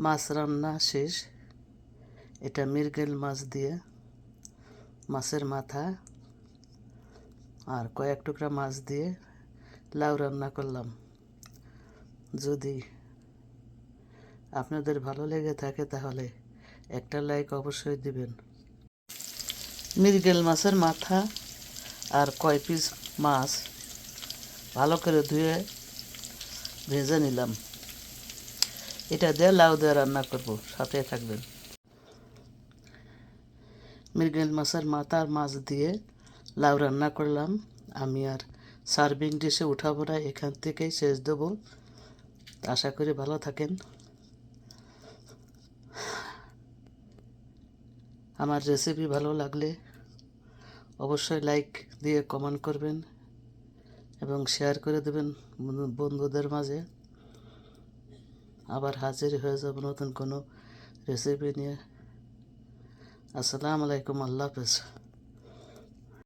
মাছ রান্না শেষ। এটা মৃগেল মাছ দিয়ে মাছের মাথা আর কয়েক টুকরা মাছ দিয়ে লাউ রান্না করলাম। যদি আপনাদের ভালো লেগে থাকে তাহলে একটা লাইক অবশ্যই দিবেন। মৃগেল মাছের মাথা আর কয় পিস মাছ ভালো করে ধুয়ে ভেজে নিলাম। এটা দিয়ে লাউ দিয়ে রান্না করব, সাথে থাকবেন। মৃগেল মাছের মাথা আর মাছ দিয়ে লাউ রান্না করলাম। আমি আর সার্ভিং ডিশে উঠাবো না, এখান থেকেই শেষ দেবো। আশা করি ভালো থাকেন। আমার রেসিপি ভালো লাগলে অবশ্যই লাইক দিয়ে কমেন্ট করবেন এবং শেয়ার করে দেবেন বন্ধুদের মাঝে। আবার হাজির হয়ে যাব নতুন কোনো রেসিপি নিয়ে। আসসালামু আলাইকুম, আল্লাহ হাফেজ।